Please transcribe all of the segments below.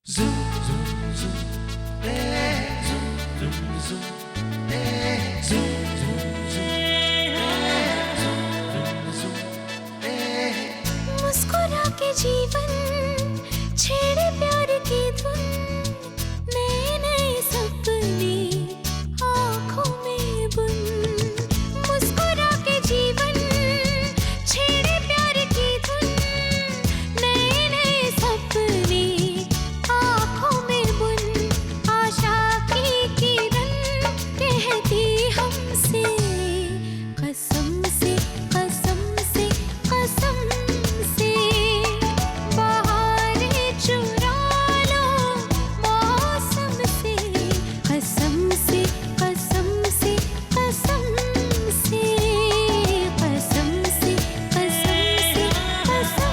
Zoom, zoom, zoom, eh, zoom, zoom, zoom, eh, zoom, zoom, zoom, eh, zoom, zoom, zoom, eh. मुस्कुरा के जीवन छेड़े प्यार की धुन, नए नए सपने आँखों में बुन। मुस्कुरा के जीवन छेड़े प्यार की धुन, नए नए सपने आँखों में बुन। आशा की किरण कहती हमसे कसम से कसम से कसम से, बहारें चुरा लो मौसम से। कसम से कसम से कसम से, कसम से कसम से कसम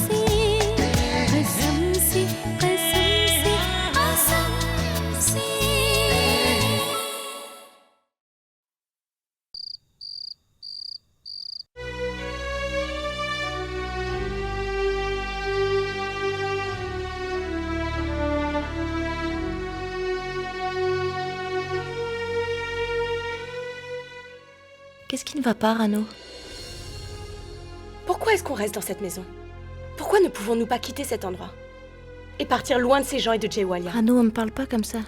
से, कसम से कसम से कसम से। Qu'est-ce qui ne va pas, Rano? Pourquoi est-ce qu'on reste dans cette maison? Pourquoi ne pouvons-nous pas quitter cet endroit et partir loin de ces gens et de Jay Walia? Rano, on ne parle pas comme ça.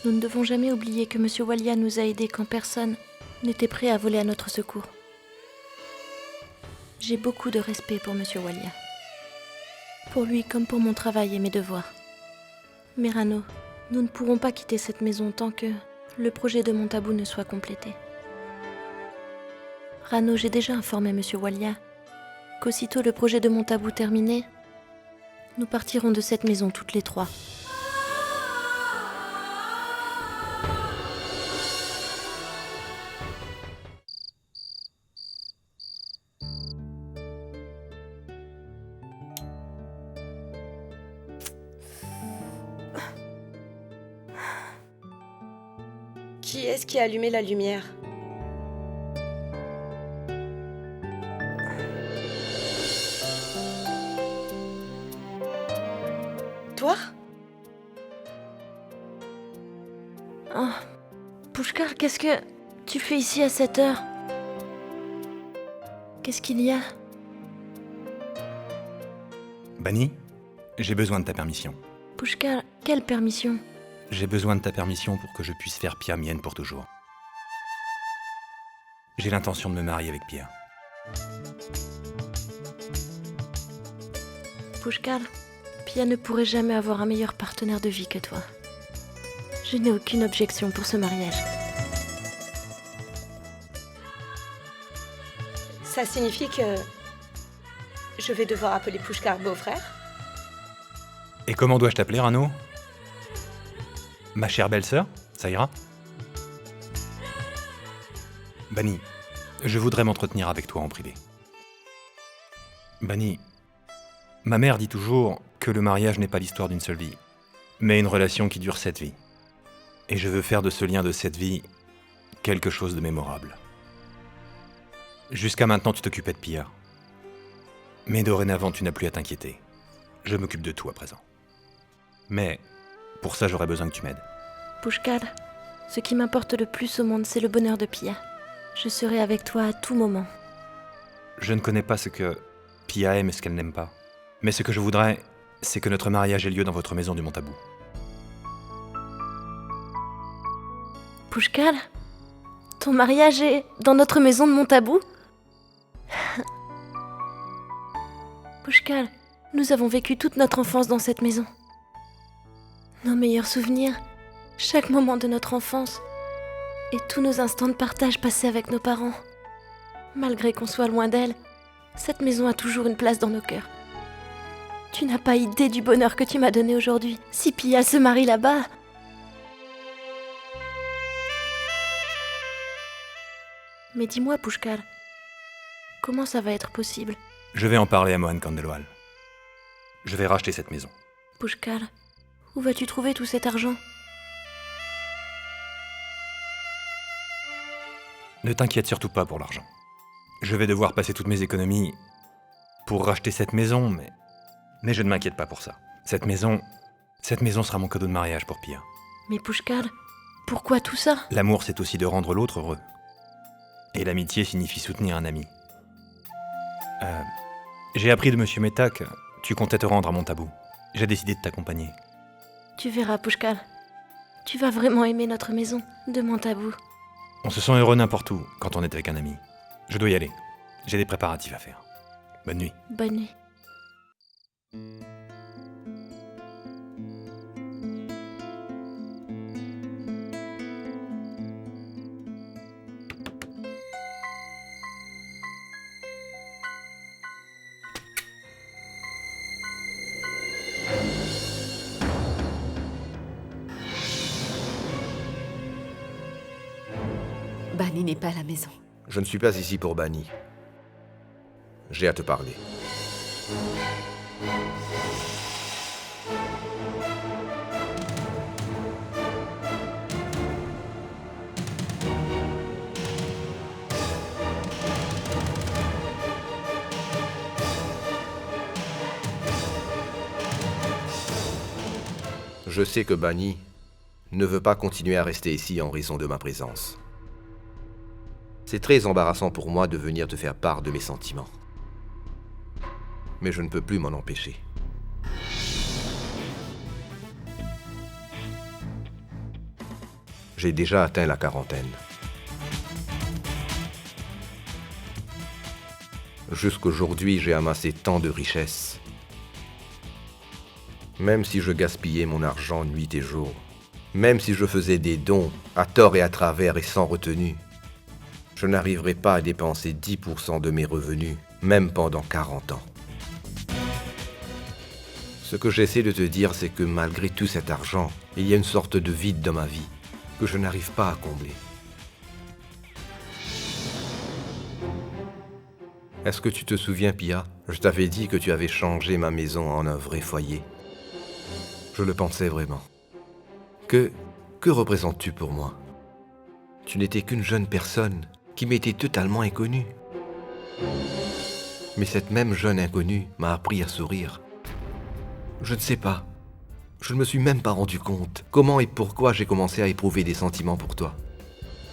Nous ne devons jamais oublier que Monsieur Walia nous a aidés quand personne n'était prêt à voler à notre secours. J'ai beaucoup de respect pour Monsieur Walia. Pour lui comme pour mon travail et mes devoirs. Mais Rano, nous ne pourrons pas quitter cette maison tant que le projet de Montabou ne soit complété. Rano, j'ai déjà informé Monsieur Walia qu'aussitôt le projet de Montabou terminé, nous partirons de cette maison toutes les trois. Qui est-ce qui a allumé la lumière? Toi? Oh, Pushkar, qu'est-ce que tu fais ici à cette heure? Qu'est-ce qu'il y a? Bani, j'ai besoin de ta permission. Pushkar, quelle permission? J'ai besoin de ta permission pour que je puisse faire Pia mienne pour toujours. J'ai l'intention de me marier avec Pia. Pushkar, Pia ne pourrait jamais avoir un meilleur partenaire de vie que toi. Je n'ai aucune objection pour ce mariage. Ça signifie que je vais devoir appeler Pushkar beau-frère? Et comment dois-je t'appeler, Rano? Ma chère belle-sœur, ça ira? Bani, je voudrais m'entretenir avec toi en privé. Bani, ma mère dit toujours que le mariage n'est pas l'histoire d'une seule vie, mais une relation qui dure 7 vies. Et je veux faire de ce lien de 7 vies quelque chose de mémorable. Jusqu'à maintenant, tu t'occupais de Pia. Mais dorénavant, tu n'as plus à t'inquiéter. Je m'occupe de tout à présent. Mais pour ça, j'aurais besoin que tu m'aides. Pushkar, ce qui m'importe le plus au monde, c'est le bonheur de Pia. Je serai avec toi à tout moment. Je ne connais pas ce que Pia aime et ce qu'elle n'aime pas. Mais ce que je voudrais, c'est que notre mariage ait lieu dans votre maison du Montabou. Pushkar, ton mariage est dans notre maison de Montabou? Pushkar, nous avons vécu toute notre enfance dans cette maison. Nos meilleurs souvenirs, chaque moment de notre enfance et tous nos instants de partage passés avec nos parents. Malgré qu'on soit loin d'elle, cette maison a toujours une place dans nos cœurs. Tu n'as pas idée du bonheur que tu m'as donné aujourd'hui. Si Pia se marie là-bas... Mais dis-moi, Pushkar, comment ça va être possible? Je vais en parler à Mohan Khandelwal. Je vais racheter cette maison. Pushkar, où vas-tu trouver tout cet argent? Ne t'inquiète surtout pas pour l'argent. Je vais devoir passer toutes mes économies pour racheter cette maison, mais je ne m'inquiète pas pour ça. Cette maison sera mon cadeau de mariage pour Pia. Mais Pushkal, pourquoi tout ça? L'amour, c'est aussi de rendre l'autre heureux. Et l'amitié signifie soutenir un ami. J'ai appris de Monsieur Mehta que tu comptais te rendre à mon tabou. J'ai décidé de t'accompagner. Tu verras, Pushkal. Tu vas vraiment aimer notre maison, de mon tabou. On se sent heureux n'importe où quand on est avec un ami. Je dois y aller. J'ai des préparatifs à faire. Bonne nuit. Bonne nuit. Bani n'est pas à la maison. Je ne suis pas ici pour Bani. J'ai à te parler. Je sais que Bani ne veut pas continuer à rester ici en raison de ma présence. C'est très embarrassant pour moi de venir te faire part de mes sentiments. Mais je ne peux plus m'en empêcher. J'ai déjà atteint la quarantaine. Jusqu'aujourd'hui, j'ai amassé tant de richesses. Même si je gaspillais mon argent nuit et jour, même si je faisais des dons à tort et à travers et sans retenue, je n'arriverai pas à dépenser 10% de mes revenus, même pendant 40 ans. Ce que j'essaie de te dire, c'est que malgré tout cet argent, il y a une sorte de vide dans ma vie que je n'arrive pas à combler. Est-ce que tu te souviens, Pia? Je t'avais dit que tu avais changé ma maison en un vrai foyer. Je le pensais vraiment. Que représentes-tu pour moi? Tu n'étais qu'une jeune personne qui m'était totalement inconnue. Mais cette même jeune inconnue m'a appris à sourire. Je ne sais pas. Je ne me suis même pas rendu compte comment et pourquoi j'ai commencé à éprouver des sentiments pour toi.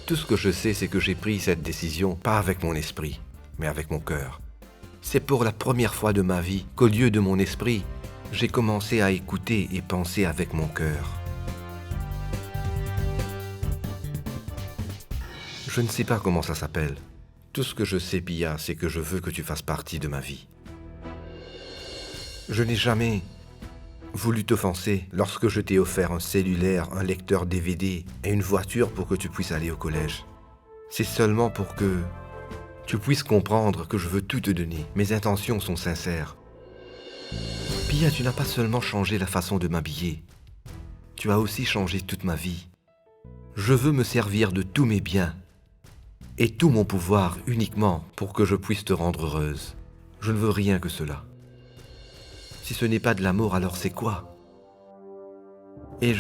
Tout ce que je sais, c'est que j'ai pris cette décision pas avec mon esprit, mais avec mon cœur. C'est pour la première fois de ma vie qu'au lieu de mon esprit, j'ai commencé à écouter et penser avec mon cœur. Je ne sais pas comment ça s'appelle. Tout ce que je sais, Pia, c'est que je veux que tu fasses partie de ma vie. Je n'ai jamais voulu t'offenser lorsque je t'ai offert un cellulaire, un lecteur DVD et une voiture pour que tu puisses aller au collège. C'est seulement pour que tu puisses comprendre que je veux tout te donner. Mes intentions sont sincères. Pia, tu n'as pas seulement changé la façon de m'habiller. Tu as aussi changé toute ma vie. Je veux me servir de tous mes biens et tout mon pouvoir uniquement pour que je puisse te rendre heureuse. Je ne veux rien que cela. Si ce n'est pas de l'amour, alors c'est quoi? Et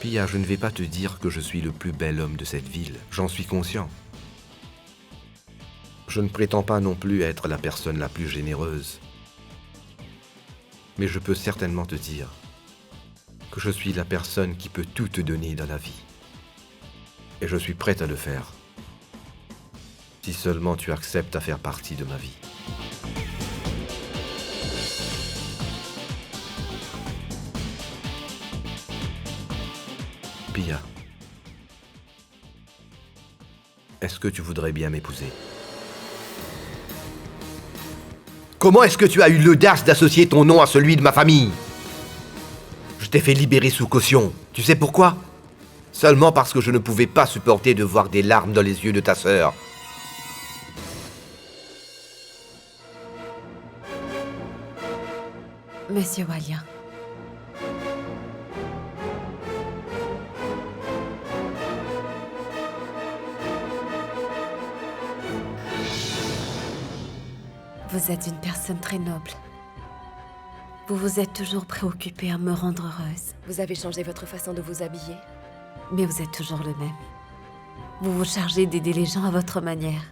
Pia, je ne vais pas te dire que je suis le plus bel homme de cette ville. J'en suis conscient. Je ne prétends pas non plus être la personne la plus généreuse. Mais je peux certainement te dire que je suis la personne qui peut tout te donner dans la vie. Et je suis prête à le faire. Si seulement tu acceptes à faire partie de ma vie. Pia, est-ce que tu voudrais bien m'épouser? Comment est-ce que tu as eu l'audace d'associer ton nom à celui de ma famille? Je t'ai fait libérer sous caution. Tu sais pourquoi? Seulement parce que je ne pouvais pas supporter de voir des larmes dans les yeux de ta sœur. Monsieur Walia. Vous êtes une personne très noble. Vous vous êtes toujours préoccupé à me rendre heureuse. Vous avez changé votre façon de vous habiller. Mais vous êtes toujours le même. Vous vous chargez d'aider les gens à votre manière.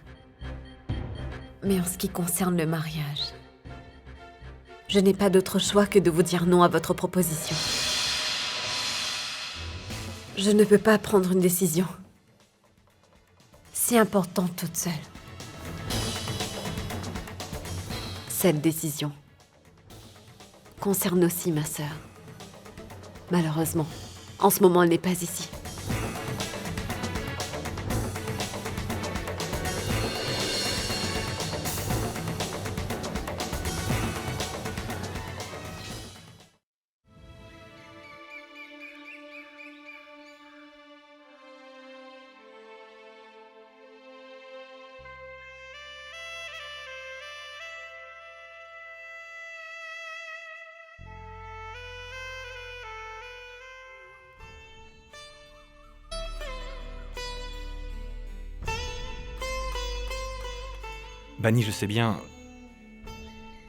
Mais en ce qui concerne le mariage, je n'ai pas d'autre choix que de vous dire non à votre proposition. Je ne peux pas prendre une décision si importante toute seule. Cette décision concerne aussi ma sœur. Malheureusement, en ce moment, elle n'est pas ici. Bani, je sais bien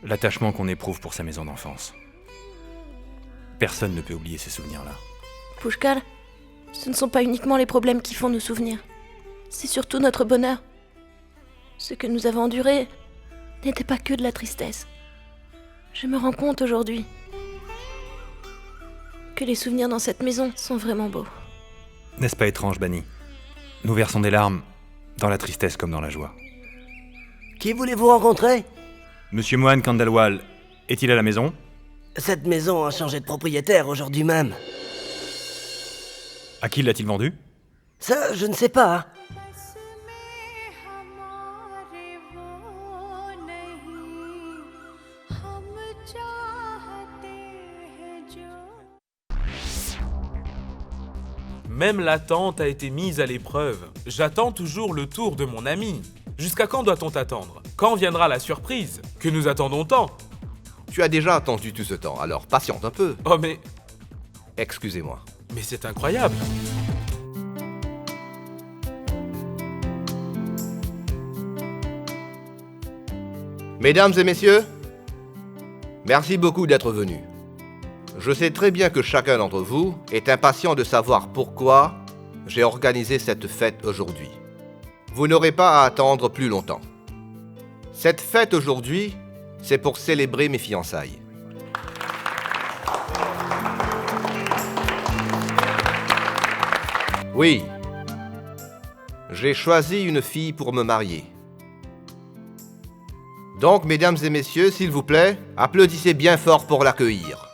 l'attachement qu'on éprouve pour sa maison d'enfance. Personne ne peut oublier ces souvenirs-là. Pushkal, ce ne sont pas uniquement les problèmes qui font nous souvenir. C'est surtout notre bonheur. Ce que nous avons enduré n'était pas que de la tristesse. Je me rends compte aujourd'hui que les souvenirs dans cette maison sont vraiment beaux. N'est-ce pas étrange, Bani? Nous versons des larmes dans la tristesse comme dans la joie. Qui voulez-vous rencontrer? Monsieur Mohan Khandelwal est-il à la maison? Cette maison a changé de propriétaire aujourd'hui même. À qui l'a-t-il vendue? Ça, je ne sais pas. Même l'attente a été mise à l'épreuve. J'attends toujours le tour de mon ami. Jusqu'à quand doit-on t'attendre? Quand viendra la surprise? Que nous attendons tant? Tu as déjà attendu tout ce temps, alors patiente un peu. Oh mais Excusez-moi. c'est incroyable. Mesdames et messieurs, merci beaucoup d'être venus. Je sais très bien que chacun d'entre vous est impatient de savoir pourquoi j'ai organisé cette fête aujourd'hui. Vous n'aurez pas à attendre plus longtemps. Cette fête aujourd'hui, c'est pour célébrer mes fiançailles. Oui, j'ai choisi une fille pour me marier. Donc, mesdames et messieurs, s'il vous plaît, applaudissez bien fort pour l'accueillir.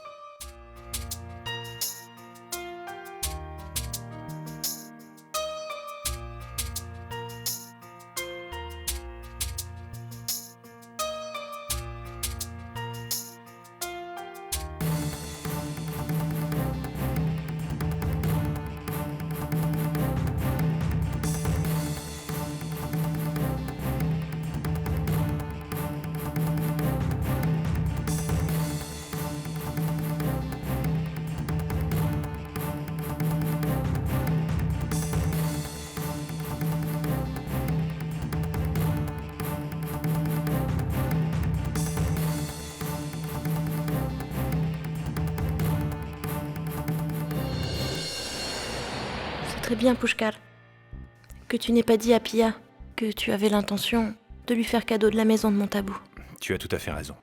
Très bien, Pushkal. Que tu n'aies pas dit à Pia que tu avais l'intention de lui faire cadeau de la maison de mon tabou. Tu as tout à fait raison.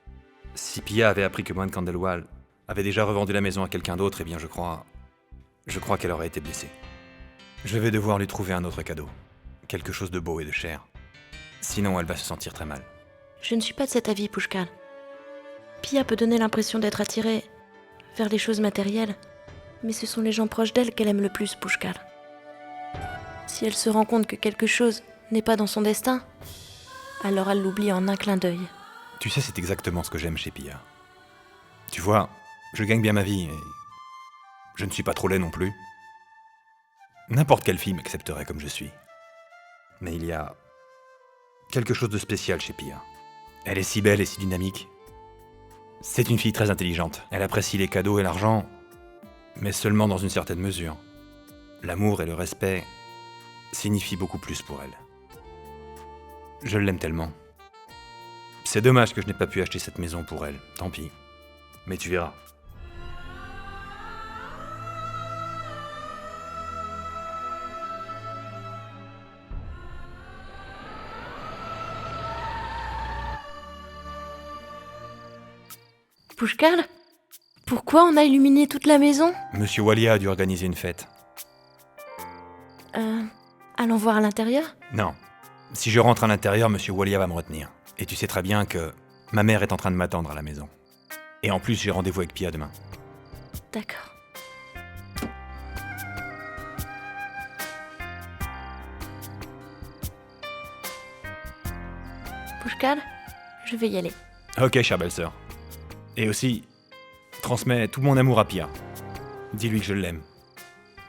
Si Pia avait appris que Mohan Khandelwal avait déjà revendu la maison à quelqu'un d'autre, eh bien je crois qu'elle aurait été blessée. Je vais devoir lui trouver un autre cadeau. Quelque chose de beau et de cher. Sinon, elle va se sentir très mal. Je ne suis pas de cet avis, Pushkal. Pia peut donner l'impression d'être attirée vers les choses matérielles, mais ce sont les gens proches d'elle qu'elle aime le plus, Pushkal. Si elle se rend compte que quelque chose n'est pas dans son destin, alors elle l'oublie en un clin d'œil. Tu sais, c'est exactement ce que j'aime chez Pia. Tu vois, je gagne bien ma vie et je ne suis pas trop laid non plus. N'importe quelle fille m'accepterait comme je suis. Mais il y a quelque chose de spécial chez Pia. Elle est si belle et si dynamique. C'est une fille très intelligente. Elle apprécie les cadeaux et l'argent, mais seulement dans une certaine mesure. L'amour et le respect signifient beaucoup plus pour elle. Je l'aime tellement. C'est dommage que je n'ai pas pu acheter cette maison pour elle, tant pis. Mais tu verras. Pouchkal, pourquoi on a illuminé toute la maison? Monsieur Walia a dû organiser une fête. Allons voir à l'intérieur? Non. Si je rentre à l'intérieur, Monsieur Walia va me retenir. Et tu sais très bien que ma mère est en train de m'attendre à la maison. Et en plus, j'ai rendez-vous avec Pia demain. D'accord. Pouchkal, je vais y aller. Ok, chère belle-sœur. Et aussi, transmets tout mon amour à Pia. Dis-lui que je l'aime.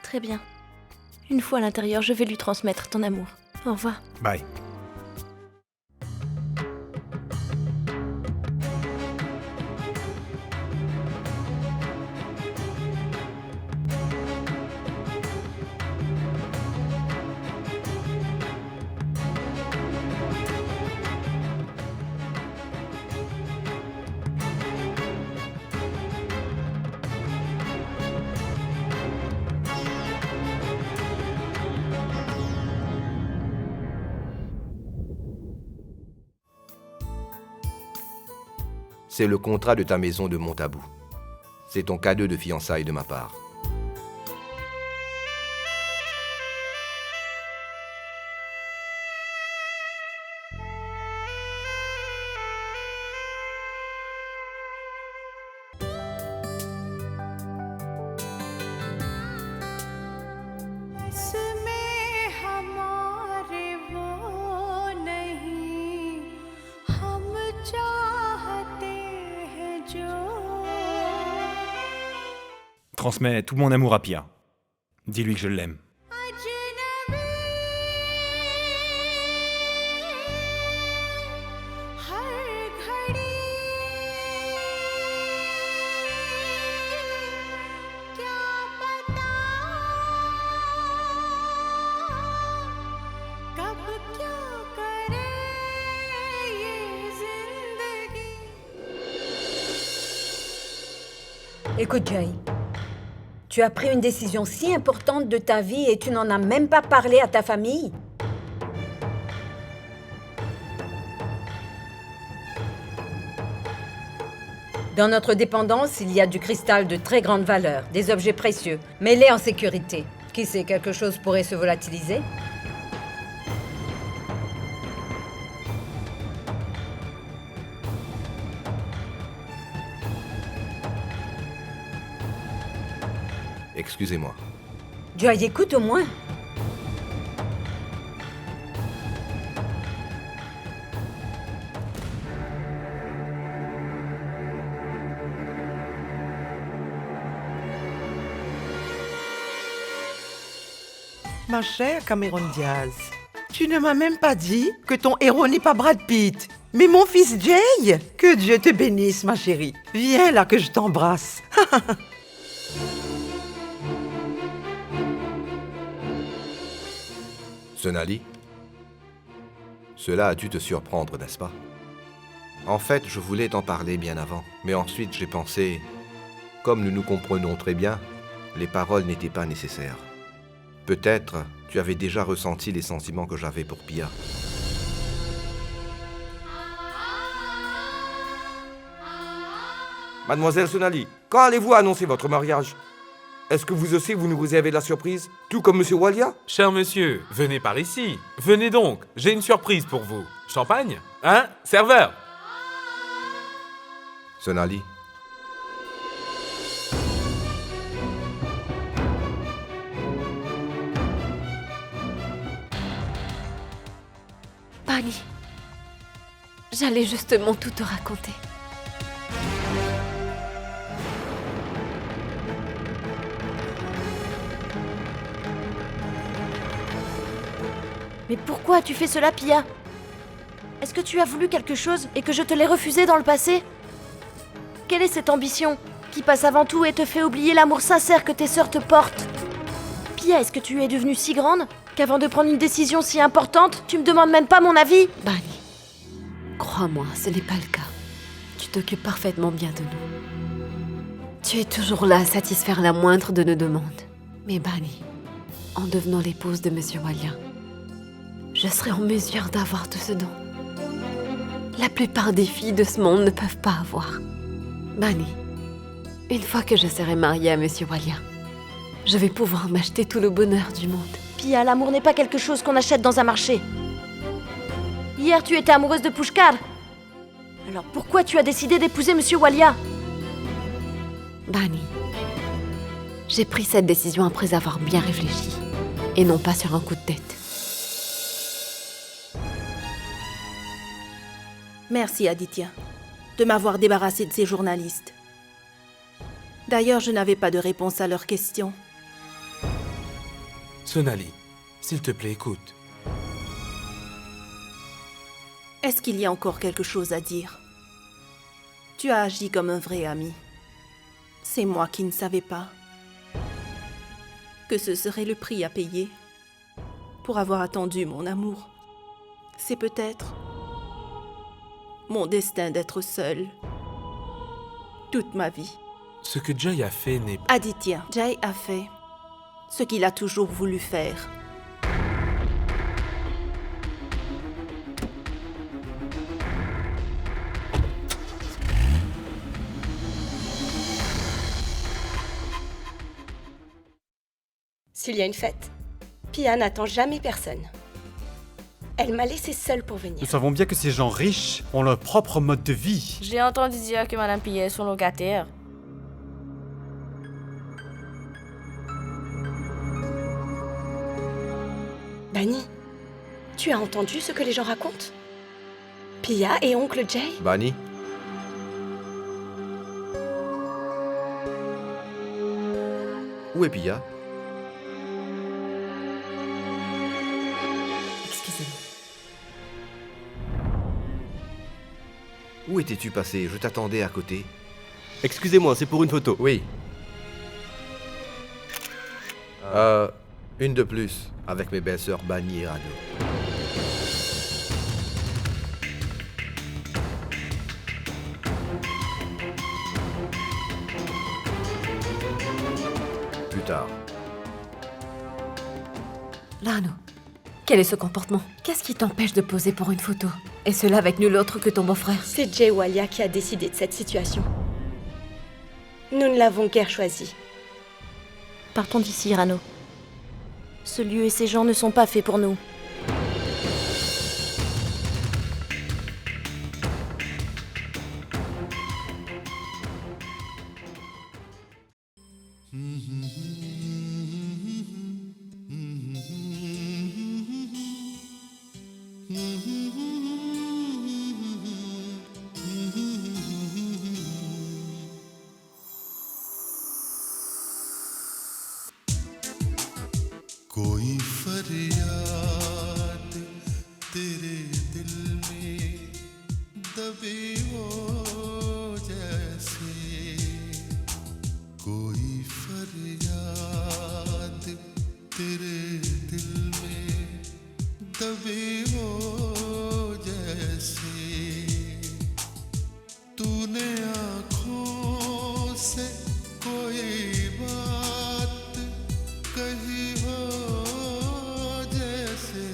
Très bien. Une fois à l'intérieur, je vais lui transmettre ton amour. Au revoir. Bye. C'est le contrat de ta maison de Montabou. C'est ton cadeau de fiançailles de ma part. इसमें हमारे वो नहीं हम चाहते हैं जो Transmets tout mon amour à Pia. Dis-lui que je l'aime. अजनबी हर घड़ी क्या पता कब क्या करे ये जिंदगी। Écoute, Jay, tu as pris une décision si importante de ta vie et tu n'en as même pas parlé à ta famille? Dans notre dépendance, il y a du cristal de très grande valeur, des objets précieux. Mets-les en sécurité. Qui sait, quelque chose pourrait se volatiliser? Excusez-moi. Joy, écoute au moins. Ma chère Cameron Diaz, tu ne m'as même pas dit que ton héros n'est pas Brad Pitt, mais mon fils Jay. Que Dieu te bénisse, ma chérie. Viens là que je t'embrasse. Sonali, cela a dû te surprendre, n'est-ce pas? En fait, je voulais t'en parler bien avant, mais ensuite j'ai pensé, comme nous nous comprenons très bien, les paroles n'étaient pas nécessaires. Peut-être tu avais déjà ressenti les sentiments que j'avais pour Pia. Mademoiselle Sonali, quand allez-vous annoncer votre mariage? Est-ce que vous aussi vous nous réservez la surprise, tout comme Monsieur Walia? Cher monsieur, venez par ici. Venez donc, j'ai une surprise pour vous. Champagne? Hein? Serveur? Sonali, Bani, j'allais justement tout te raconter. Mais pourquoi tu fais cela, Pia? Est-ce que tu as voulu quelque chose et que je te l'ai refusé dans le passé? Quelle est cette ambition qui passe avant tout et te fait oublier l'amour sincère que tes sœurs te portent? Pia, est-ce que tu es devenue si grande qu'avant de prendre une décision si importante, tu me demandes même pas mon avis? Bani, crois-moi, ce n'est pas le cas. Tu t'occupes parfaitement bien de nous. Tu es toujours là à satisfaire la moindre de nos demandes. Mais Bani, en devenant l'épouse de Monsieur Walia, je serai en mesure d'avoir tout ce dont la plupart des filles de ce monde ne peuvent pas avoir. Bani, une fois que je serai mariée à Monsieur Walia, je vais pouvoir m'acheter tout le bonheur du monde. Pia, l'amour n'est pas quelque chose qu'on achète dans un marché. Hier, tu étais amoureuse de Pushkar. Alors pourquoi tu as décidé d'épouser Monsieur Walia? Bani, j'ai pris cette décision après avoir bien réfléchi, et non pas sur un coup de tête. Merci Aditya de m'avoir débarrassé de ces journalistes. D'ailleurs, je n'avais pas de réponse à leurs questions. Sonali, s'il te plaît, écoute. Est-ce qu'il y a encore quelque chose à dire? Tu as agi comme un vrai ami. C'est moi qui ne savais pas que ce serait le prix à payer pour avoir attendu mon amour. C'est peut-être mon destin d'être seule toute ma vie. Ce que Jay a fait n'est... Aditya, Jay a fait ce qu'il a toujours voulu faire. S'il y a une fête, Pia n'attend jamais personne. Elle m'a laissée seule pour venir. Nous savons bien que ces gens riches ont leur propre mode de vie. J'ai entendu dire que Madame Pia est son locataire. Bani, tu as entendu ce que les gens racontent? Pia et oncle Jay? Bani? Où est Pia? Excusez-moi. Où étais-tu passé? Je t'attendais à côté. Excusez-moi, c'est pour une photo. Oui. Une de plus, avec mes belles-sœurs Bani et Rano. Plus tard. Rano, quel est ce comportement? Qu'est-ce qui t'empêche de poser pour une photo? Et cela avec nul autre que ton beau-frère? C'est Jay Walia qui a décidé de cette situation. Nous ne l'avons guère choisi. Partons d'ici, Rano. Ce lieu et ces gens ne sont pas faits pour nous. कोई फरियाद तेरे दिल में दबी हो जैसे कोई फरियाद तेरे दिल में दबी हो जैसे तूने आँखों से कोई बात कही हो जैसे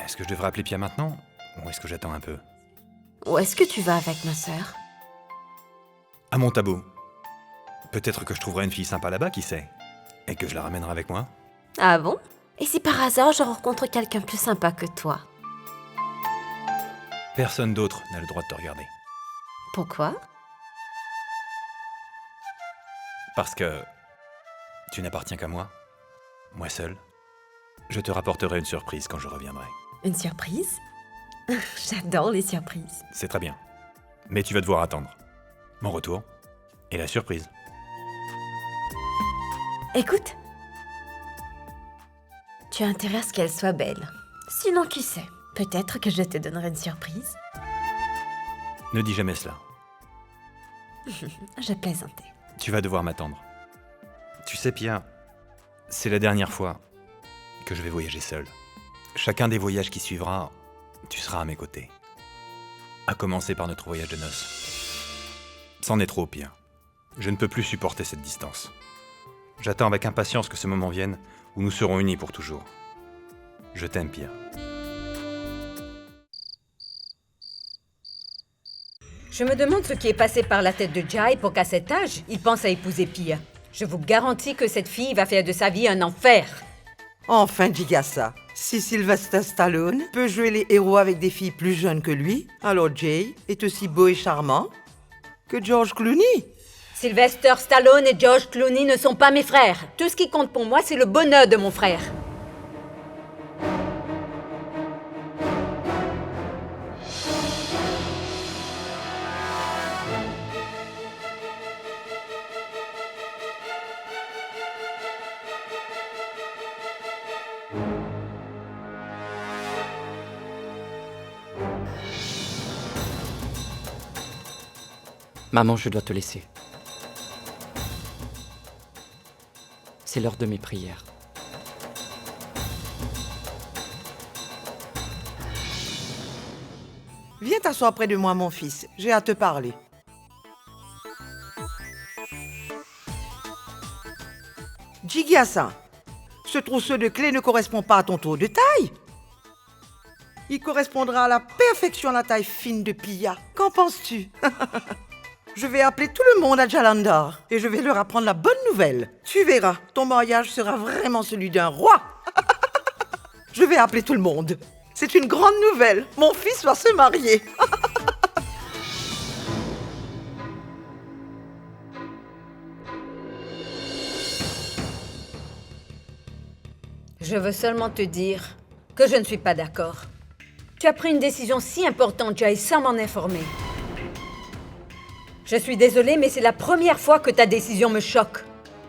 Est-ce que je devrais appeler Pia maintenant? Ou est-ce que j'attends un peu? Où est-ce que tu vas avec ma sœur? À Montabo. Peut-être que je trouverai une fille sympa là-bas, qui sait? Et que je la ramènerai avec moi? Ah bon? Et si par hasard je rencontre quelqu'un plus sympa que toi? Personne d'autre n'a le droit de te regarder. Pourquoi? Parce que tu n'appartiens qu'à moi. Moi seul. Je te rapporterai une surprise quand je reviendrai. Une surprise? J'adore les surprises. C'est très bien. Mais tu vas devoir attendre. Mon retour et la surprise. Écoute. Tu as intérêt à ce qu'elle soit belle. Sinon, qui sait? Peut-être que je te donnerai une surprise. Ne dis jamais cela. Je plaisantais. Tu vas devoir m'attendre. Tu sais, Pia, c'est la dernière fois que je vais voyager seul. Chacun des voyages qui suivra, tu seras à mes côtés. À commencer par notre voyage de noces. C'en est trop, Pia. Je ne peux plus supporter cette distance. J'attends avec impatience que ce moment vienne où nous serons unis pour toujours. Je t'aime, Pia. Je me demande ce qui est passé par la tête de Jai pour qu'à cet âge, il pense à épouser Pia. Je vous garantis que cette fille va faire de sa vie un enfer. Enfin, Jigasa, si Sylvester Stallone peut jouer les héros avec des filles plus jeunes que lui, alors Jay est aussi beau et charmant que George Clooney. Sylvester Stallone et George Clooney ne sont pas mes frères. Tout ce qui compte pour moi, c'est le bonheur de mon frère. Maman, je dois te laisser. C'est l'heure de mes prières. Viens t'asseoir près de moi, mon fils. J'ai à te parler. Jigasa, ce trousseau de clés ne correspond pas à ton tour de taille. Il correspondra à la perfection à la taille fine de Pia. Qu'en penses-tu? Je vais appeler tout le monde à Jalandhar et je vais leur apprendre la bonne nouvelle. Tu verras, ton mariage sera vraiment celui d'un roi. Je vais appeler tout le monde. C'est une grande nouvelle. Mon fils va se marier. Je veux seulement te dire que je ne suis pas d'accord. Tu as pris une décision si importante, Jai, sans m'en informer. Je suis désolée, mais c'est la première fois que ta décision me choque.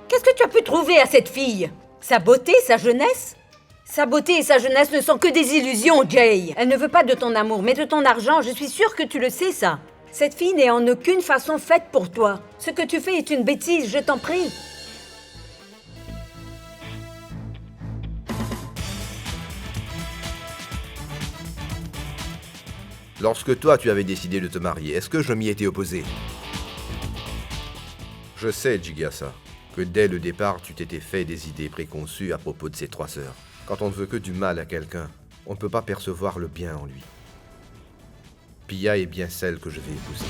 Qu'est-ce que tu as pu trouver à cette fille? Sa beauté, sa jeunesse? Sa beauté et sa jeunesse ne sont que des illusions, Jay. Elle ne veut pas de ton amour, mais de ton argent. Je suis sûre que tu le sais, ça. Cette fille n'est en aucune façon faite pour toi. Ce que tu fais est une bêtise, je t'en prie. Lorsque toi, tu avais décidé de te marier, est-ce que je m'y étais opposé? Je sais, Jigasa, que dès le départ, tu t'étais fait des idées préconçues à propos de ces trois sœurs. Quand on ne veut que du mal à quelqu'un, on ne peut pas percevoir le bien en lui. Pia est bien celle que je vais épouser.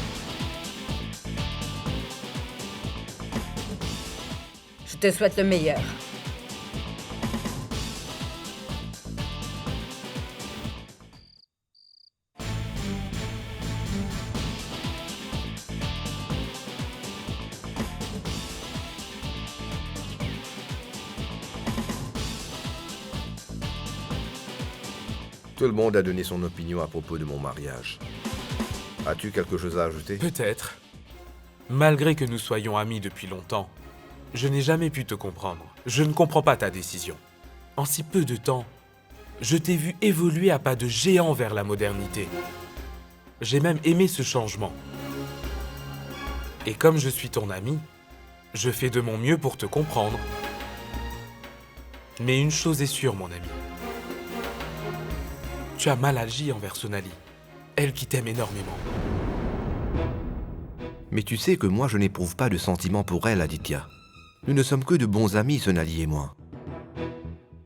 Je te souhaite le meilleur. Tout le monde a donné son opinion à propos de mon mariage. As-tu quelque chose à ajouter? Peut-être. Malgré que nous soyons amis depuis longtemps, je n'ai jamais pu te comprendre. Je ne comprends pas ta décision. En si peu de temps, je t'ai vu évoluer à pas de géant vers la modernité. J'ai même aimé ce changement. Et comme je suis ton ami, je fais de mon mieux pour te comprendre. Mais une chose est sûre, mon ami. Tu as mal agi envers Sonali, elle qui t'aime énormément. Mais tu sais que moi je n'éprouve pas de sentiments pour elle, Aditya. Nous ne sommes que de bons amis, Sonali et moi.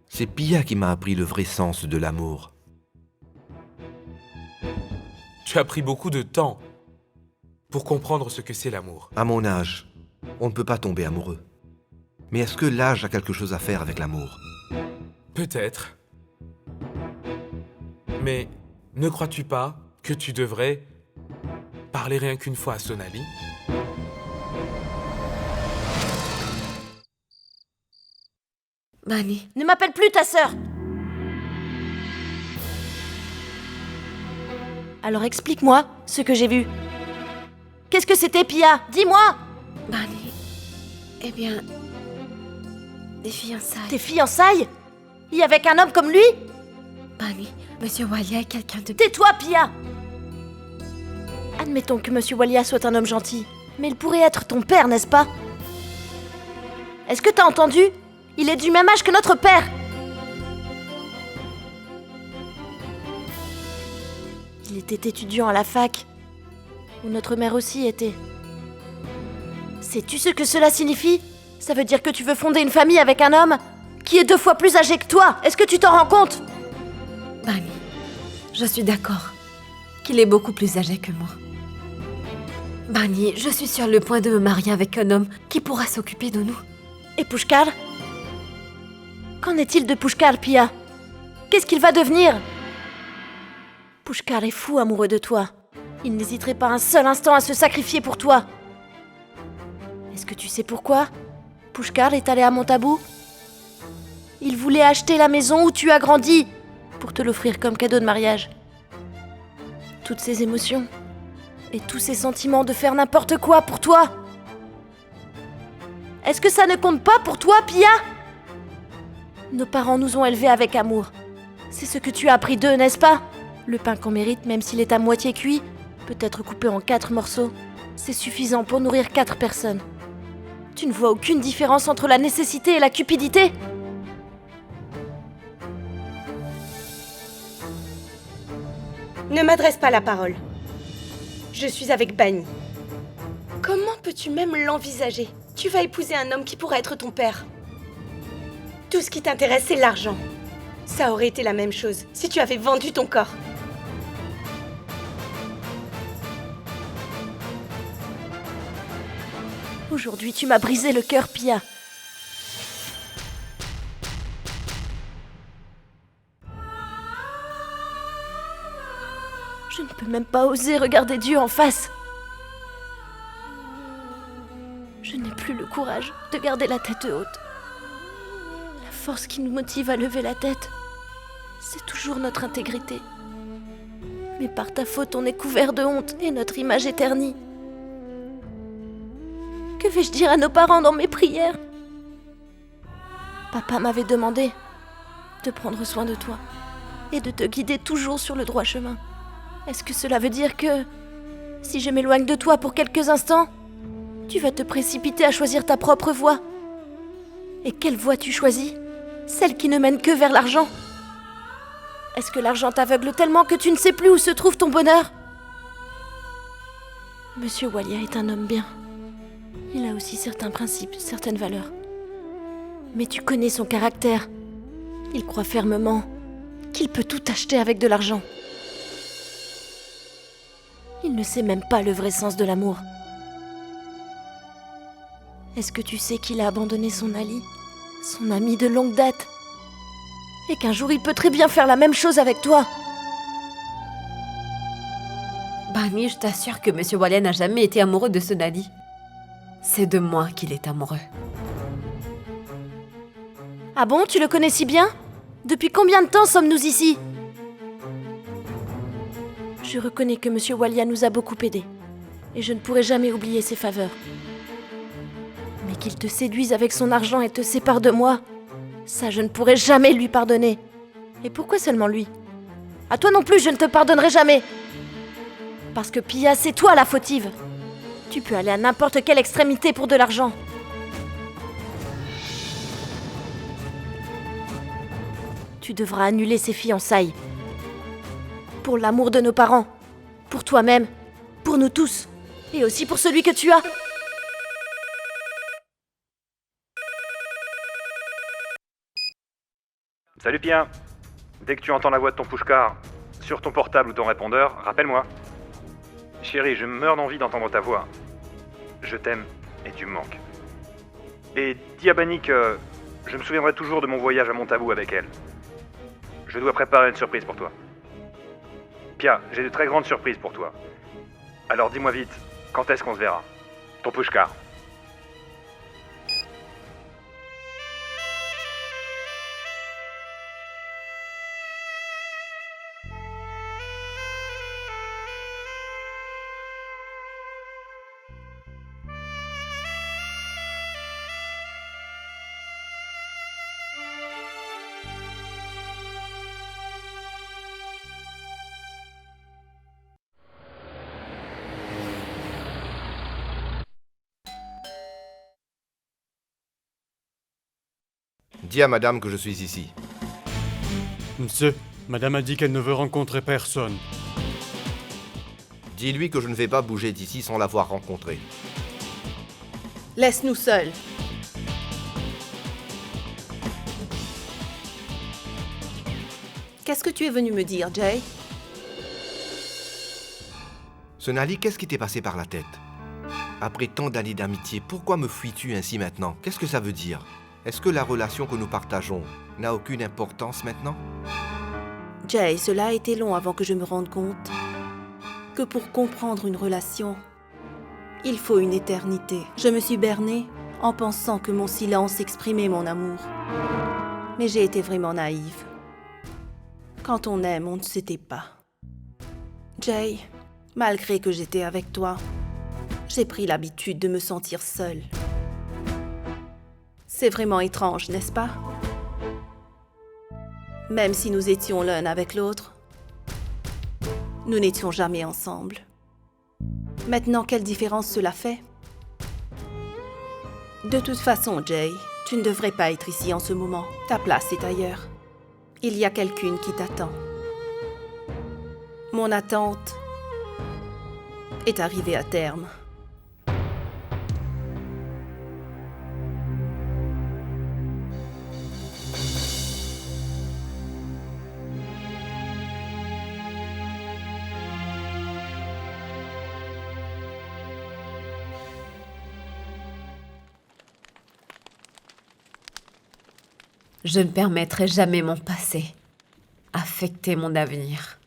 C'est Pia qui m'a appris le vrai sens de l'amour. Tu as pris beaucoup de temps pour comprendre ce que c'est l'amour. À mon âge, on ne peut pas tomber amoureux. Mais est-ce que l'âge a quelque chose à faire avec l'amour? Peut-être. Mais ne crois-tu pas que tu devrais parler rien qu'une fois à Sonali? Bani. Ne m'appelle plus ta sœur. Alors explique-moi ce que j'ai vu. Qu'est-ce que c'était, Pia? Dis-moi. Bani. Eh bien... des fiançailles. Tes fiançailles? Et avec un homme comme lui? Bani, Monsieur Walia est quelqu'un de... Tais-toi, Pia! Admettons que Monsieur Walia soit un homme gentil, mais il pourrait être ton père, n'est-ce pas? Est-ce que t'as entendu? Il est du même âge que notre père! Il était étudiant à la fac, où notre mère aussi était. Sais-tu ce que cela signifie? Ça veut dire que tu veux fonder une famille avec un homme qui est 2 fois plus âgé que toi. Est-ce que tu t'en rends compte? Bani, je suis d'accord qu'il est beaucoup plus âgé que moi. Bani, je suis sur le point de me marier avec un homme qui pourra s'occuper de nous. Et Pushkar? Qu'en est-il de Pushkar, Pia? Qu'est-ce qu'il va devenir? Pushkar est fou amoureux de toi. Il n'hésiterait pas un seul instant à se sacrifier pour toi. Est-ce que tu sais pourquoi Pushkar est allé à Montabou? Il voulait acheter la maison où tu as grandi pour te l'offrir comme cadeau de mariage. Toutes ces émotions et tous ces sentiments de faire n'importe quoi pour toi. Est-ce que ça ne compte pas pour toi, Pia? Nos parents nous ont élevés avec amour. C'est ce que tu as appris d'eux, n'est-ce pas? Le pain qu'on mérite, même s'il est à moitié cuit, peut être coupé en 4 morceaux. C'est suffisant pour nourrir 4 personnes. Tu ne vois aucune différence entre la nécessité et la cupidité? Ne m'adresse pas la parole. Je suis avec Bani. Comment peux-tu même l'envisager? Tu vas épouser un homme qui pourrait être ton père. Tout ce qui t'intéresse, c'est l'argent. Ça aurait été la même chose si tu avais vendu ton corps. Aujourd'hui, tu m'as brisé le cœur, Pia. Je ne peux même pas oser regarder Dieu en face. Je n'ai plus le courage de garder la tête haute. La force qui nous motive à lever la tête, c'est toujours notre intégrité. Mais par ta faute, on est couvert de honte et notre image est ternie. Que vais-je dire à nos parents dans mes prières? Papa m'avait demandé de prendre soin de toi et de te guider toujours sur le droit chemin. Est-ce que cela veut dire que, si je m'éloigne de toi pour quelques instants, tu vas te précipiter à choisir ta propre voie? Et quelle voie tu choisis? Celle qui ne mène que vers l'argent? Est-ce que l'argent t'aveugle tellement que tu ne sais plus où se trouve ton bonheur? Monsieur Walia est un homme bien. Il a aussi certains principes, certaines valeurs. Mais tu connais son caractère. Il croit fermement qu'il peut tout acheter avec de l'argent. Il ne sait même pas le vrai sens de l'amour. Est-ce que tu sais qu'il a abandonné son Ali, son ami de longue date, et qu'un jour il peut très bien faire la même chose avec toi? Bani, je t'assure que Monsieur Walia n'a jamais été amoureux de ce Nadi. C'est de moi qu'il est amoureux. Ah bon, tu le connais si bien? Depuis combien de temps sommes-nous ici? Je reconnais que Monsieur Walia nous a beaucoup aidés, et je ne pourrai jamais oublier ses faveurs. Mais qu'il te séduise avec son argent et te sépare de moi, ça je ne pourrai jamais lui pardonner. Et pourquoi seulement lui? À toi non plus, je ne te pardonnerai jamais. Parce que Pia, c'est toi la fautive. Tu peux aller à n'importe quelle extrémité pour de l'argent. Tu devras annuler ces fiançailles. Pour l'amour de nos parents. Pour toi-même. Pour nous tous. Et aussi pour celui que tu as. Salut Pia. Dès que tu entends la voix de ton Pushkar, sur ton portable ou ton répondeur, rappelle-moi. Chérie, je meurs d'envie d'entendre ta voix. Je t'aime et tu me manques. Et dis à Bani que je me souviendrai toujours de mon voyage à Montabou avec elle. Je dois préparer une surprise pour toi. Pia, j'ai de très grandes surprises pour toi. Alors dis-moi vite, quand est-ce qu'on se verra? Ton Pushkar. Dis à madame que je suis ici. Monsieur, madame a dit qu'elle ne veut rencontrer personne. Dis-lui que je ne vais pas bouger d'ici sans l'avoir rencontré. Laisse-nous seuls. Qu'est-ce que tu es venu me dire, Jay? Sonali, qu'est-ce qui t'est passé par la tête? Après tant d'années d'amitié, pourquoi me fuis-tu ainsi maintenant? Qu'est-ce que ça veut dire? Est-ce que la relation que nous partageons n'a aucune importance maintenant? Jay, cela a été long avant que je me rende compte que pour comprendre une relation, il faut une éternité. Je me suis bernée en pensant que mon silence exprimait mon amour. Mais j'ai été vraiment naïve. Quand on aime, on ne se tait pas. Jay, malgré que j'étais avec toi, j'ai pris l'habitude de me sentir seule. C'est vraiment étrange, n'est-ce pas? Même si nous étions l'un avec l'autre, nous n'étions jamais ensemble. Maintenant, quelle différence cela fait? De toute façon, Jay, tu ne devrais pas être ici en ce moment. Ta place est ailleurs. Il y a quelqu'une qui t'attend. Mon attente est arrivée à terme. Je ne permettrai jamais mon passé affecter mon avenir.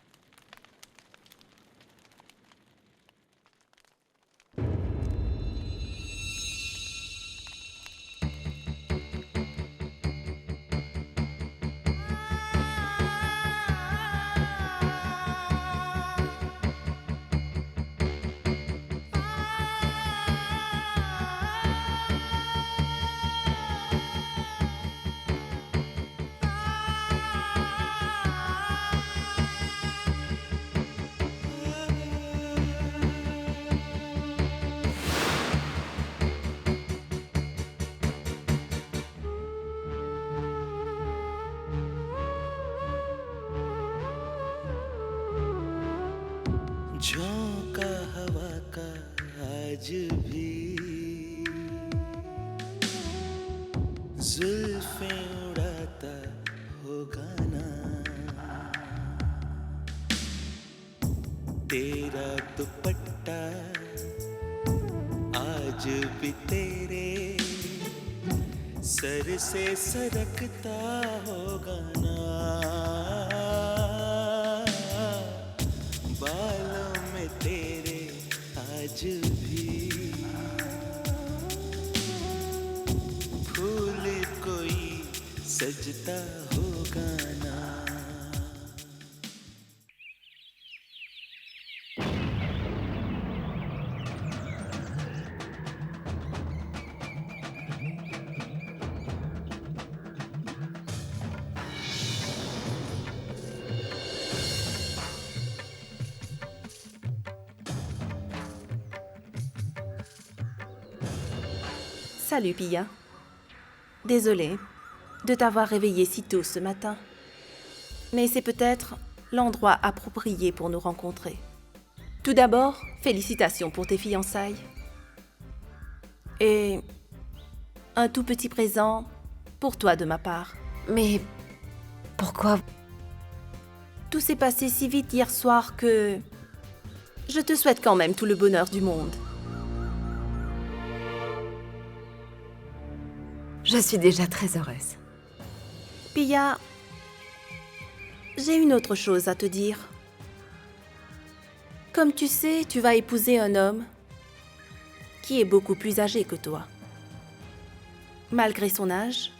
झोंका हवा का आज भी जुल्फें उड़ाता होगा ना तेरा दुपट्टा आज भी तेरे सर से सरकता होगा ना बालों में तेरे आज भी फूल कोई सजता होगा ना Salut, Pia. Désolée de t'avoir réveillée si tôt ce matin. Mais c'est peut-être l'endroit approprié pour nous rencontrer. Tout d'abord, félicitations pour tes fiançailles. Et un tout petit présent pour toi de ma part. Mais pourquoi? Tout s'est passé si vite hier soir que je te souhaite quand même tout le bonheur du monde. Je suis déjà très heureuse. Pia, j'ai une autre chose à te dire. Comme tu sais, tu vas épouser un homme qui est beaucoup plus âgé que toi. Malgré son âge,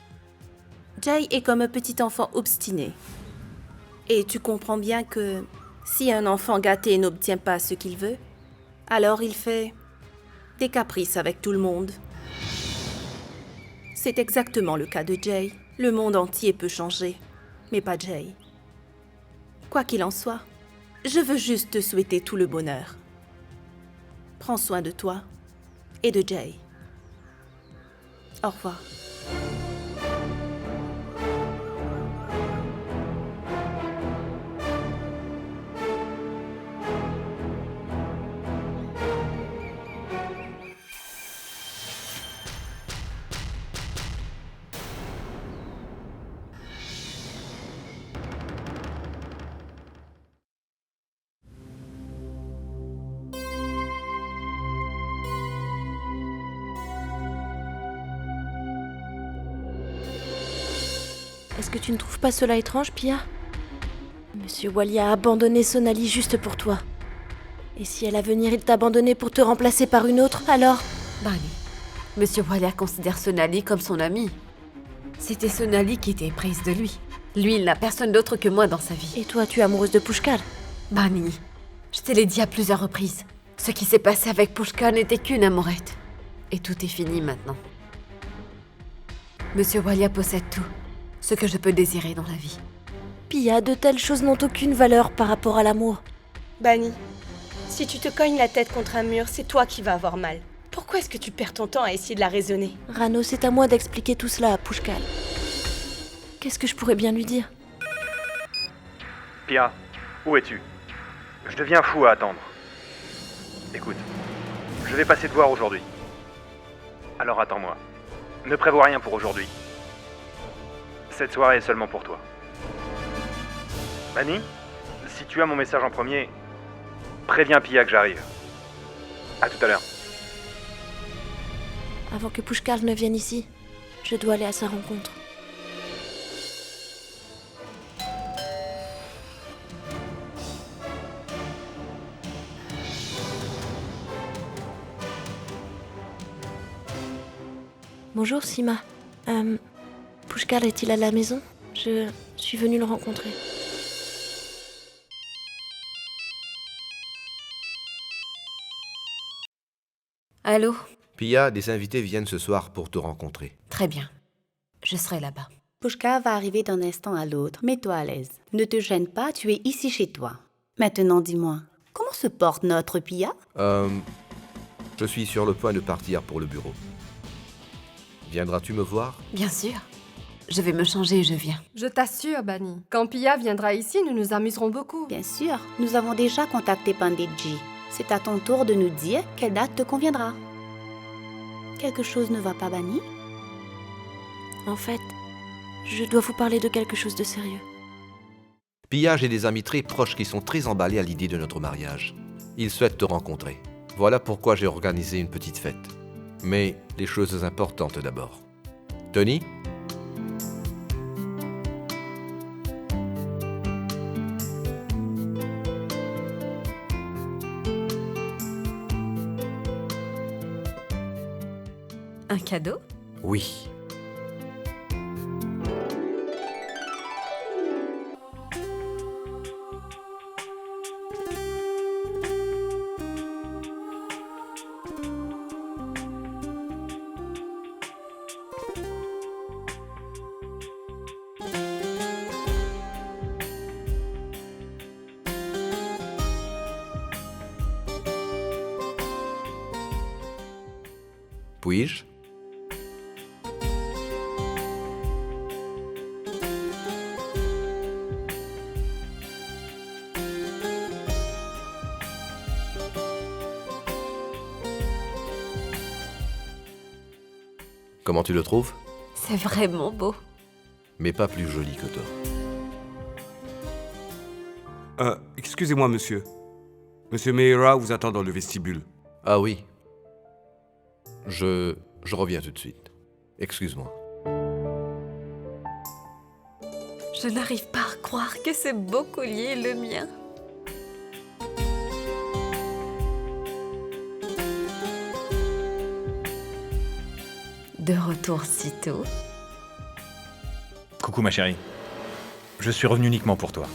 Jay est comme un petit enfant obstiné. Et tu comprends bien que si un enfant gâté n'obtient pas ce qu'il veut, alors il fait des caprices avec tout le monde. C'est exactement le cas de Jay. Le monde entier peut changer, mais pas Jay. Quoi qu'il en soit, je veux juste te souhaiter tout le bonheur. Prends soin de toi et de Jay. Au revoir. Est-ce que tu ne trouves pas cela étrange, Pia? Monsieur Wally a abandonné Sonali juste pour toi. Et si à l'avenir il t'a abandonné pour te remplacer par une autre, alors... Bani, Monsieur Wally considère Sonali comme son ami. C'était Sonali qui était prise de lui. Lui, il n'a personne d'autre que moi dans sa vie. Et toi, tu es amoureuse de Pushkal? Bani, je te l'ai dit à plusieurs reprises. Ce qui s'est passé avec Pushkal n'était qu'une amourette. Et tout est fini maintenant. Monsieur Walia possède tout, ce que je peux désirer dans la vie. Pia, de telles choses n'ont aucune valeur par rapport à l'amour. Bani, si tu te cognes la tête contre un mur, c'est toi qui vas avoir mal. Pourquoi est-ce que tu perds ton temps à essayer de la raisonner? Rano, c'est à moi d'expliquer tout cela à Pushkal. Qu'est-ce que je pourrais bien lui dire? Pia, où es-tu? Je deviens fou à attendre. Écoute, je vais passer te voir aujourd'hui. Alors attends-moi. Ne prévois rien pour aujourd'hui. Cette soirée est seulement pour toi. Bani, si tu as mon message en premier, préviens Pia que j'arrive. À tout à l'heure. Avant que Pushkal ne vienne ici, je dois aller à sa rencontre. Bonjour Sima. Pushkal est-il à la maison? Je suis venue le rencontrer. Allô? Pia, des invités viennent ce soir pour te rencontrer. Très bien. Je serai là-bas. Pushkal va arriver d'un instant à l'autre. Mets-toi à l'aise. Ne te gêne pas, tu es ici chez toi. Maintenant, dis-moi, comment se porte notre Pia? Je suis sur le point de partir pour le bureau. Viendras-tu me voir? Bien sûr. Je vais me changer et je viens. Je t'assure, Bani. Quand Pia viendra ici, nous nous amuserons beaucoup. Bien sûr, nous avons déjà contacté Panditji. C'est à ton tour de nous dire quelle date te conviendra. Quelque chose ne va pas, Bani? En fait, je dois vous parler de quelque chose de sérieux. Pia, j'ai des amis très proches qui sont très emballés à l'idée de notre mariage. Ils souhaitent te rencontrer. Voilà pourquoi j'ai organisé une petite fête. Mais les choses importantes d'abord. Tony? Un cadeau? Oui. Puis-je? Comment tu le trouves? C'est vraiment beau. Mais pas plus joli que toi. Excusez-moi, monsieur. Monsieur Meira vous attend dans le vestibule. Ah oui. Je reviens tout de suite. Excuse-moi. Je n'arrive pas à croire que ce beau collier est le mien. De retour si tôt. Coucou ma chérie. Je suis revenu uniquement pour toi.